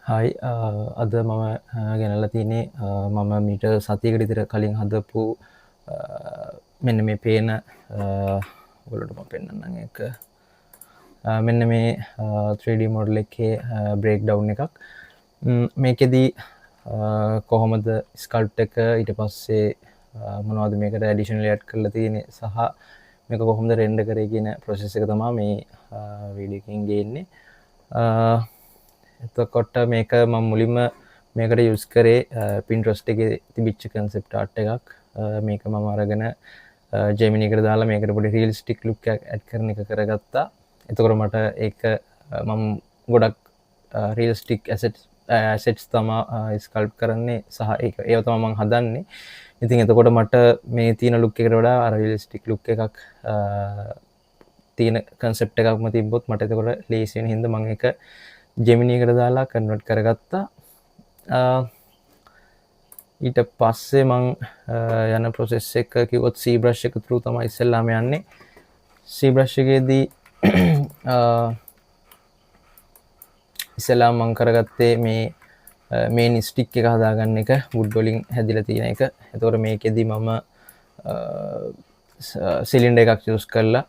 හයි අද මම ගෙනල්ලා තියෙන්නේ මම මීට සතියකට විතර කලින් හදපු මෙන්න මේ පේන ඔයගොල්ලන්ට මම පෙන්නන්නම් ඒක මෙන්න මේ 3D මොඩල් එකේ බ්‍රේක් ඩවුන් එකක් මේකෙදී කොහොමද ස්කල්ප් එක ඊට පස්සේ මොනවද මේකට ඇඩිෂනලි ඇඩ් කරලා තියෙන්නේ සහ මේක කොහොමද රෙන්ඩර් කරේ කියන ප්‍රොසෙස් එක තමයි මේ වීඩියෝ එකකින් ගේන්නේ එතකොට මේක මම මුලින්ම මේකට යූස් කරේ Pinterest එකේ තිබිච්ච concept art එකක් මේක මම අරගෙන Gemini එකට දාලා මේකට පොඩි realistic look එකක් add කරන එක කරගත්තා. එතකොට මට ඒක මම ගොඩක් realistic assets තමයි sculpt කරන්නේ සහ ඒව තමයි මම හදන්නේ. ඉතින් එතකොට මට මේ තියෙන look එකට වඩා අර realistic look එකක් තියෙන concept එකක්ම තිබ්බොත් මට එතකොට ලේසි වෙන හින්දා මම ඒක Gemini එකට දාලා කන්වර්ට් කරගත්තා. ඊට පස්සේ මං යන ප්‍රොසෙස් එක කිව්වොත් ZBrush එක through තමයි ඉස්සෙල්ලාම යන්නේ. ZBrush එකේදී ඉස්සෙල්ලාම මං කරගත්තේ මේ මේන් ස්ටික් එක හදාගන්න එක wood වලින් හැදිලා තියෙන එක. එතකොට මේකෙදී මම සිලින්ඩර් එකක් යූස් කරලා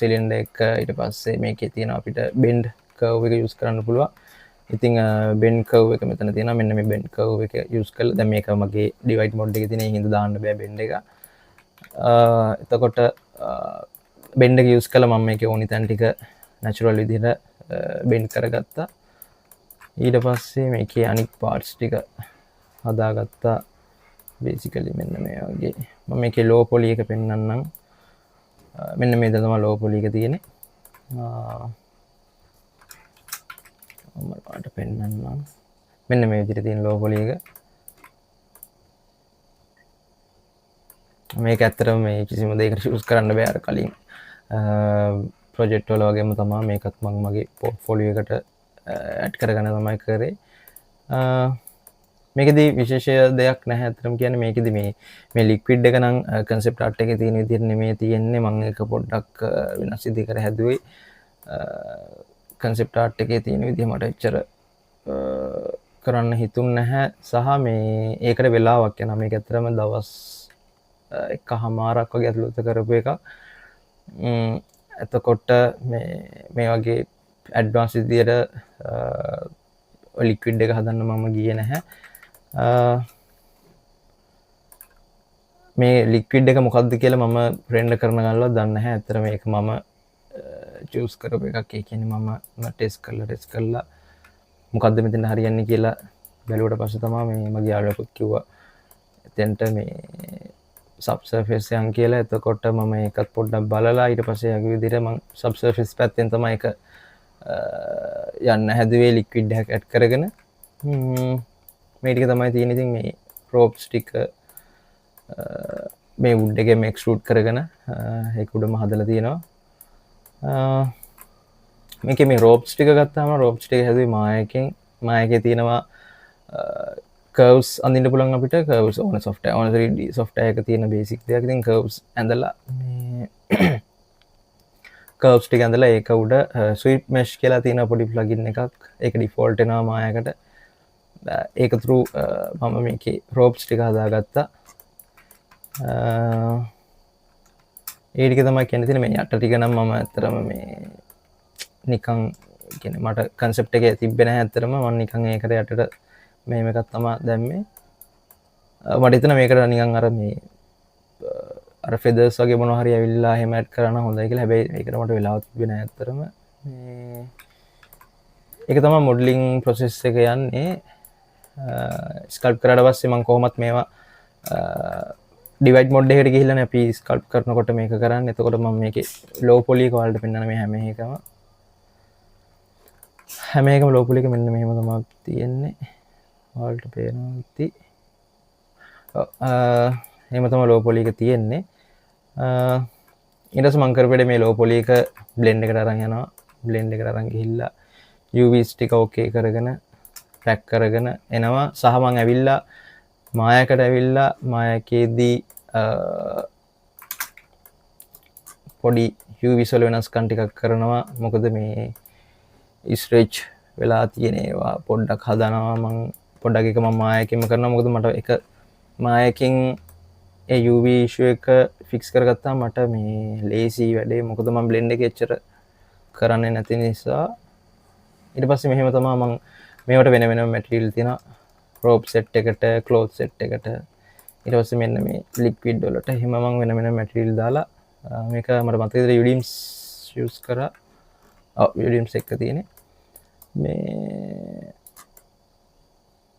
සිලින්ඩර් එක ඊට පස්සේ මේකේ තියෙන අපිට bend curve එක යූස් කරන්න පුළුවන්. ඉතින් bend curve එක මෙතන තියෙනවා. මෙන්න මේ bend curve එක යූස් කරලා දැන් මේක මගේ divide mode එකේ තියෙන හින්දා දාන්න බෑ bend එක. එතකොට bend එක යූස් කළා මම මේකේ ඕනි තැන් ටික natural විදිහට bend කරගත්තා. ඊට පස්සේ මේකේ අනිත් parts ටික හදාගත්තා. basically මෙන්න මේ වගේ. මම මේකේ low poly එක පෙන්නන්නම්. මෙන්න මේ තමයි low poly එක තියෙන්නේ. මට පෙන්නන්නම්. මෙන්න මේ විදිහට තියෙන low poly එක. මේක ඇත්තටම මේ කිසිම දෙයකට යූස් කරන්න බෑ අර කලින් ප්‍රොජෙක්ට් වල වගේම තමයි මේකත් මම මගේ පෝර්ට්ෆෝලියෝ එකට ඇඩ් කරගෙන තමයි කරේ. මේකෙදී විශේෂ දෙයක් නැහැ අතරම කියන්නේ මේකෙදී මේ ලික්විඩ් එක නම් concept art එකේ තියෙන විදිහට නෙමෙයි තියෙන්නේ. මම ඒක පොඩ්ඩක් වෙනස් විදිහකට කර හැදුවේ. concept art එකේ තියෙන විදිහ මට එච්චර කරන්න හිතුන්නේ නැහැ සහ මේ ඒකට වෙලාවක් යනවා. මේක ඇත්තටම දවස් එකමාරක් වගේ ඇතුළත කරපු එකක්. එතකොට මේ වගේ ඇඩ්වාන්ස් විදියට ලික්විඩ් එක හදන්න මම ගියේ නැහැ. මේ ලික්විඩ් එක මොකක්ද කියලා මම රෙන්ඩර් කරන ගානවත් දන්නේ නැහැ. ඇත්තට මේක මම චූස් කරපු එකක්. ඒ කියන්නේ මම ටෙස්ට් කරලා මොකද්ද මෙතන හරියන්නේ කියලා බැලුවට පස්සේ තමයි මේ මගේ යාළුවෙකුත් කිව්වා එතෙන්ට මේ subsurface යන් කියලා. එතකොට මම ඒකත් පොඩ්ඩක් බලලා ඊට පස්සේ යගේ විදිහට මම subsurface පැත්තෙන් තමයි ඒක යන්න හැදුවේ ලික්විඩ් එකක් ඇඩ් කරගෙන. මේ ටික තමයි තියෙන්නේ. ඉතින් මේ ropes ටික මේ wood එකෙන් extrude කරගෙන ඒක උඩම හදලා තියෙනවා. මේකේ මේ ropes ටික ගත්තාම ropes ටික හැදුවේ මායකෙන්. මායකේ තියෙනවා curves අඳින්න පුළුවන් අපිට. curves ඕන software ඕන 3D software එක තියෙන basic දෙයක්. ඉතින් curves ඇඳලා මේ curves ටික ඇඳලා ඒක උඩ sweep mesh කියලා තියෙන පොඩි plugin එකක්. ඒක default වෙනවා මායකට. ඒක through මම මේකේ ropes ටික හදාගත්තා. ඒ ටික තමයි කියන්න තියෙන්නේ. මේ යට ටික නම් මම ඇත්තටම මේ නිකන් කියන්නේ මට concept එකේ තිබ්බේ නැහැ ඇත්තටම. මම නිකන් ඒකට යටට මෙහෙම එකක් තමයි දැම්මේ. මට හිතෙනවා මේකට නිකන් අර මේ අර feathers වගේ මොනවා හරි ඇවිල්ලා එහෙම ඇඩ් කරන්න හොඳයි කියලා. හැබැයි ඒකට මට වෙලාව තිබ්බේ නැහැ ඇත්තටම. මේ ඒක තමයි මොඩලින් process එක යන්නේ. ස්කල්ප් කරාට පස්සේ මම කොහොමත් මේවා divide mode එකට ගිහිල්ලානේ අපි ස්කල්ප් කරනකොට මේක කරන්නේ. එතකොට මම මේකේ low poly එක වලට පෙන්නන මේ හැම එකම low poly එක මෙන්න මෙහෙම තමයි තියෙන්නේ. වලට පේනවා ඉති. එහෙම තමයි low poly එක තියෙන්නේ. ඊට පස්සේ මම කරපෙඩේ මේ low poly එක blend එකට අරන් යනවා. blend එකට අරන් ගිහිල්ලා UVs ටික okay කරගෙන pack කරගෙන එනවා. සහ මම ඇවිල්ලා මායකට ඇවිල්ලා මායකේදී පොඩි UV වල වෙනස්කම් ටිකක් කරනවා. මොකද මේ stretch වෙලා තියෙනවා පොඩ්ඩක් හදනවා මං පොඩ්ඩක් එක මම මායකින්ම කරනවා මොකද මට එක මායකින් ඒ UV issue එක ෆික්ස් කරගත්තා මට මේ ලේසි වැඩේ මොකද මම බ්ලෙන්ඩ් එක එච්චර කරන්නේ නැති නිසා ඊට පස්සේ මෙහෙම තමයි මම මේවට වෙන වෙනම මැටීරියල් තියෙනවා රෝප් සෙට් එකට ක්ලෝත් සෙට් එකට ඊට පස්සේ මෙන්න මේ ලික්විඩ් වලට එහෙම මම වෙන වෙන මැටීරියල් දාලා මේක මට මතකද යුඩිම්ස් යූස් කරා යුඩිම්ස් එක තියෙන්නේ මේ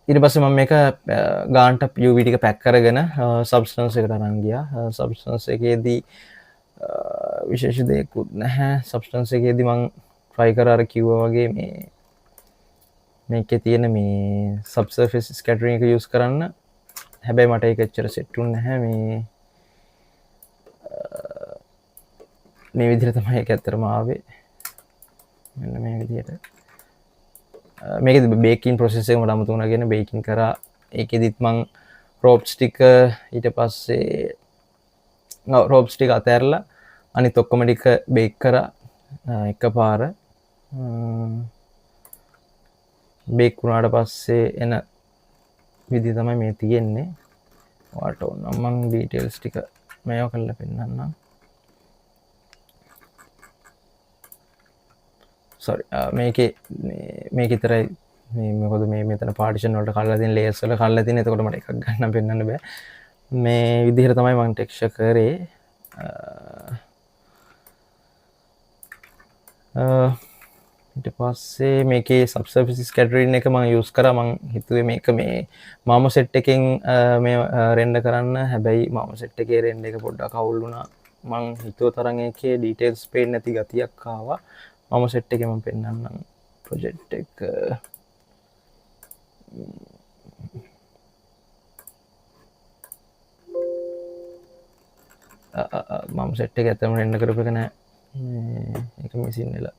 ඊට පස්සේ මම මේක ගාන්ට UV ටික පැක් කරගෙන සබ්ස්ටන්ස් එකට අරන් ගියා සබ්ස්ටන්ස් එකේදී විශේෂ දෙයක්වත් නැහැ සබ්ස්ටන්ස් එකේදී මම try කරා අර කිව්වා වගේ මේකේ තියෙන මේ සබ්සර්ෆේස් ස්කැටරින් එක යූස් කරන්න හැබැයි මට ඒක එච්චර සෙට් වුනේ නැහැ මේ විදිහට තමයි ඒක ඇත්තටම ආවේ මෙන්න මේ විදිහට මේකෙදි බේකින් ප්‍රොසෙස් එක මට අමුතු වුණා කියන බේකින් කරා ඒකෙදිත් මං රෝප්ස් ටික ඊට පස්සේ රෝප්ස් ටික අතහැරලා අනිත් ඔක්කොම ටික බේක් කරා එකපාර බේක් වුණාට පස්සේ එන විදිහ තමයි මේ තියෙන්නේ ඔයාලට ඕන නම් මං ඩීටේල්ස් ටික මේව කරලා පෙන්නන්නම් sorry මේකේ විතරයි මේ මොකද මේ මෙතන පාර්ටිෂන් වලට කල්ලා තියෙන ලේයර්ස් වල කල්ලා තියෙන එතකොට මට එකක් ගන්න පෙන්නන්න බෑ මේ විදිහට තමයි මම ටෙක්ස්චර් කරේ ඊට පස්සේ මේකේ සබ්සර්ෆේස් ස්කැටරින් එක මම යූස් කරා මම හිතුවේ මේක මේ මාම සෙට් එකෙන් මේ රෙන්ඩර් කරන්න හැබැයි මාම සෙට් එකේ රෙන්ඩර් එක පොඩ්ඩක් අවුල් වුණා මම හිතුව තරම් ඒකේ ඩීටේල්ස් පේන්නේ නැති ගතියක් ආවා මම සෙට් එකේ මම පෙන්නන්නම් ප්‍රොජෙක්ට් එක මම සෙට් එක ඇත්තම රෙන්ඩර් කරපු එක නෑ ඒක මිසින් වෙලා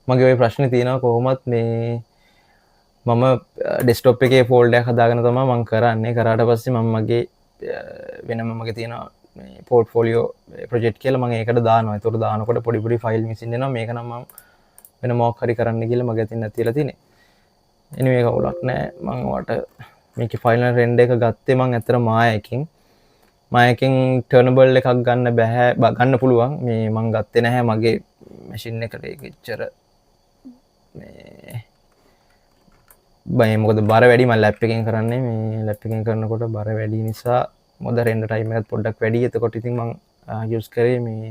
මගේ ඔය ප්‍රශ්නේ තියෙනවා කොහොමත් මේ මම ඩෙස්ක්ටොප් එකේ ෆෝල්ඩර් එකක් හදාගෙන තමයි මම කරන්නේ කරාට පස්සේ මම මගේ වෙනම මගේ තියෙනවා මේ පෝර්ට්ෆෝලියෝ ප්‍රොජෙක්ට් කියලා මම ඒකට දානවා. ඒතකොට දානකොට පොඩි පොඩි ෆයිල් මිසින් වෙනවා. මේක නම් මම වෙන මොකක් හරි කරන්න කියලා මගේ අතින් නැතිලා තියෙන්නේ. anyway කවුලක් නැහැ. මම ඔයාලට මේකේ ෆයිනල් රෙන්ඩර් එක ගත්තේ මම ඇත්තට මායකින් ටර්නබල් එකක් ගන්න බෑ ගන්න පුළුවන්. මේ මම ගත්තේ නැහැ මගේ මැෂින් එකට ඒක එච්චර මේ මොකද බර වැඩි මම ලැප් එකෙන් කරන්නේ මේ ලැප් එකෙන් කරනකොට බර වැඩි නිසා මොකද රෙන්ඩර් ටයිම් එකත් පොඩ්ඩක් වැඩි. එතකොට ඉතින් මම යූස් කරේ මේ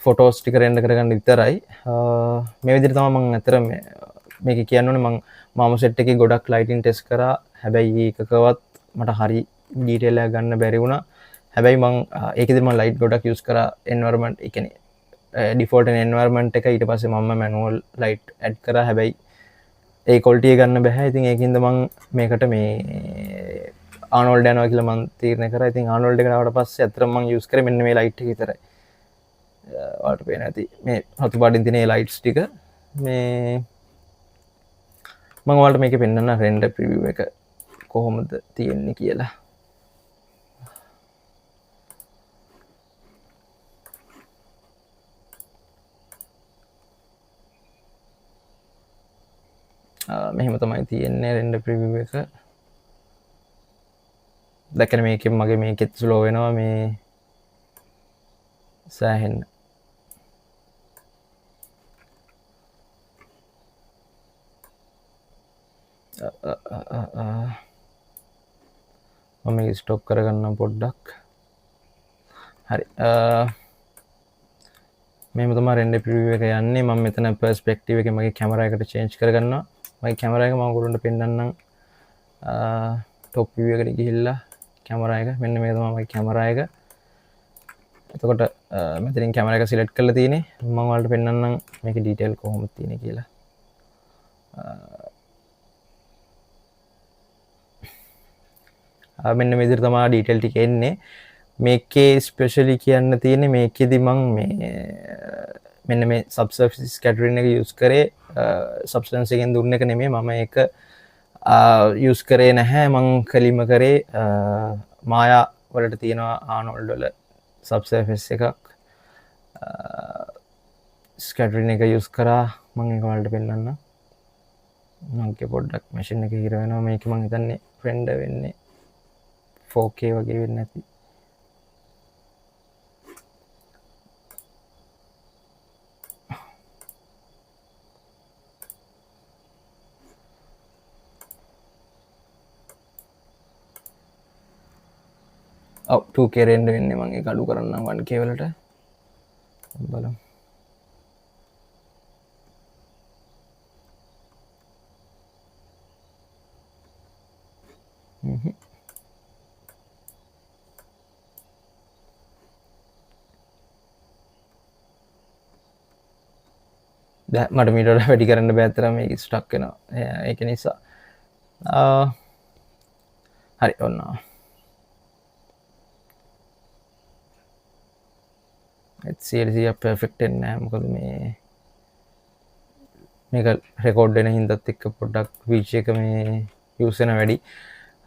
ෆොටෝස් ටික රෙන්ඩර් කරගන්න විතරයි. මේ විදිහට තමයි මම අතර මේක කියන්න ඕනේ මම මාම සෙට් එකේ ගොඩක් ලයිටින් ටෙස්ට් කරා. හැබැයි එකකවත් මට හරි ඩීටේල් එක ගන්න බැරි වුණා. හැබැයි මම ඒකෙදි මම ලයිට් ගොඩක් යූස් කරා එන්වයරන්මන්ට් ඒ කියන්නේ ඩිෆෝල්ට් එන්වයරන්මන්ට් එක ඊට පස්සේ මම මැනුවල් ලයිට් ඇඩ් කරා. හැබැයි ඒ ක්වොලිටි එක ගන්න බෑ. ඉතින් ඒකින්ද මම මේකට මේ ආනෝල්ඩ් යනවා කියලා මම තීරණය කරා. ඉතින් ආනෝල්ඩ් එකට ආවට පස්සේ අතරම මම යූස් කරේ මෙන්න මේ ලයිට් එක විතරයි. ඔයාලට පේන ඇති මේ රතු පාටින් තියෙන මේ ලයිට්ස් ටික මේ මම ඔයාලට මේකේ පෙන්නන්න රෙන්ඩර් ප්‍රිවිව් එක කොහොමද තියෙන්නේ කියලා. මෙහෙම තමයි තියෙන්නේ රෙන්ඩර් ප්‍රිවිව් එක. දැක්කනේ මේකෙන් මගේ මේකෙත් ස්ලෝ වෙනවා මේ සෑහෙන්න. මම මේක ස්ටොප් කරගන්නම් පොඩ්ඩක්. හරි. මෙහෙම තමයි රෙන්ඩර් ප්‍රිවිව් එක යන්නේ. මම මෙතන පර්ස්පෙක්ටිව් එකේ මගේ කැමරා එකට චේන්ජ් කරගන්නවා. මගේ කැමරා එක මම ඔයගොල්ලන්ට පෙන්නන්නම්. ටොප් විව් එකට ගිහිල්ලා කැමරා එක මෙන්න මේ තමයි මගේ කැමරා එක. එතකොට මෙතනින් කැමරා එක සිලෙක්ට් කරලා තියෙන්නේ. මම ඔයාලට පෙන්නන්නම් මේකේ ඩීටේල් කොහොමද තියෙන්නේ කියලා. මෙන්න මේ විදිහට තමයි ඩීටේල් ටික එන්නේ. මේකේ ස්පෙෂලි කියන්න තියෙන්නේ මේකෙදි මම මේ මෙන්න මේ සබ්සර්ෆේස් ස්කැටරින් එක යූස් කරේ සබ්ස්ටන්ස් එකෙන් දුන්න එක නෙමෙයි මම ඒක යූස් කරේ නැහැ. මම කලින්ම කරේ මායා වලට තියෙනවා ආනෝල්ඩ් වල සබ්සර්ෆේස් එකක් ස්කැටරින් එක යූස් කරා. මම ඒක ඔයාලට පෙන්නන්නම්. මගේ පොඩ්ඩක් මැෂින් එක හිර වෙනවා. මේක මම හිතන්නේ රෙන්ඩර් වෙන්නේ 4K වගේ වෙන්නේ නැති. ඔව් 2K රෙන්ඩර් වෙන්නේ. මම ඒක අඩු කරන්නම් 1K වලට. බලමු. මට මීට වඩා වැඩි කරන්න බෑ තරම් මේක ස්ටක් වෙනවා. ඒක නිසා හරි ඔන්න HCLC පර්ෆෙක්ට් එන්නේ නැහැ. මොකද මේක රෙකෝඩ් වෙන හින්දාත් එක්ක පොඩ්ඩක් රීච් එක මේ යූස් වෙන වැඩි.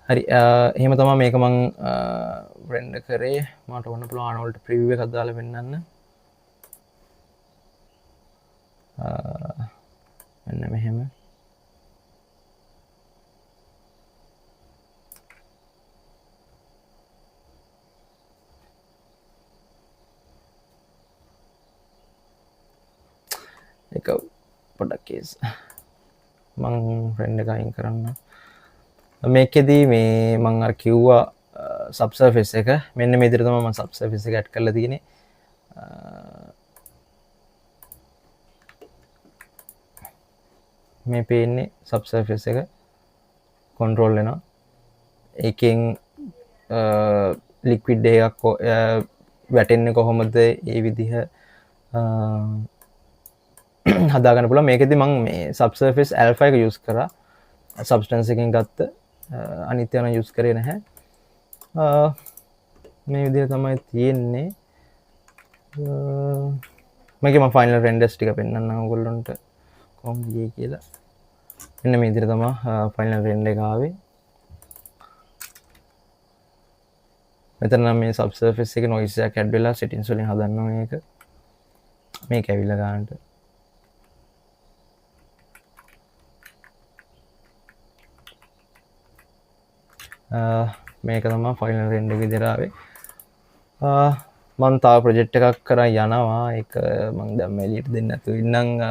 හරි එහෙම තමයි මේක මං රෙන්ඩර් කරේ. මට ඕන පුළුවන් ආනෝල්ට ප්‍රිවිව් එකක් දාලා පෙන්නන්න. මෙන්න මෙහෙම එක පොඩක් කේස් මං රෙන්ඩර් එක අයින් කරන්න. මේකෙදී මේ මං අර කිව්වා සබ්සර්ෆේස් එක මෙන්න මේ විදිහට තමයි මම සබ්සර්ෆේස් එක ඇඩ් කරලා තියෙන්නේ. මේ පේන්නේ සබ්සර්ෆේස් එක කන්ට්‍රෝල් වෙනවා. ඒකෙන් ලික්විඩ් එකක් වැටෙන්නේ කොහොමද ඒ විදිහ හදාගන්න පුළුවන්. මේකෙදි මම මේ සබ්සර්ෆේස් ඇල්ෆා එක යූස් කරා. සබ්ස්ටන්ස් එකෙන් ගත්ත අනිත් ඒවා යූස් කරේ නැහැ. මේ විදිහ තමයි තියෙන්නේ. මේකේ මම ෆයිනල් රෙන්ඩර්ස් ටික පෙන්නන්නම් ඔයගොල්ලන්ට කොහොමද ගියේ කියලා. මෙන්න මේ විදිහට තමයි ෆයිනල් රෙන්ඩර් එක ආවේ. මෙතන නම් මේ සබ්සර්ෆේස් එකේ නොයිස් එකක් ඇඩ් වෙලා සෙටින්ස් වලින් හදන්න මේක. මේක ඇවිල්ලා ගන්නට. මේක තමයි ෆයිනල් රෙන්ඩර් එක විදිහට ආවේ. මම තව ප්‍රොජෙක්ට් එකක් කරන් යනවා. ඒක මම දැන් එළියට දෙන්න නැතුව ඉන්නම්.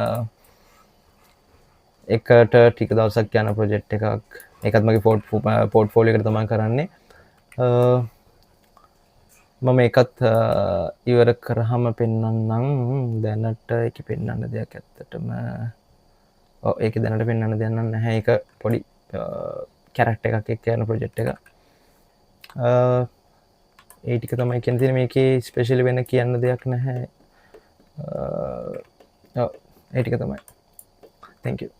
එකට ටික දවසක් යන ප්‍රොජෙක්ට් එකක්. ඒකත් මගේ පෝර්ට්ෆෝලියෝ එකට තමයි කරන්නේ. මම ඒකත් ඉවර කරාම පෙන්නන්නම්. දැනට ඒක පෙන්නන්න දෙයක් ඇත්තටම ඔව් ඒක දැනට පෙන්නන්න දෙයක් නැහැ. ඒක පොඩි කැරක්ටර් එකක් එක්ක යන ප්‍රොජෙක්ට් එකක්. ඒ ටික තමයි කියන්න තියෙන්නේ. මේකේ ස්පෙෂලි වෙන කියන්න දෙයක් නැහැ. ඔව් ඒ ටික තමයි. Thank you.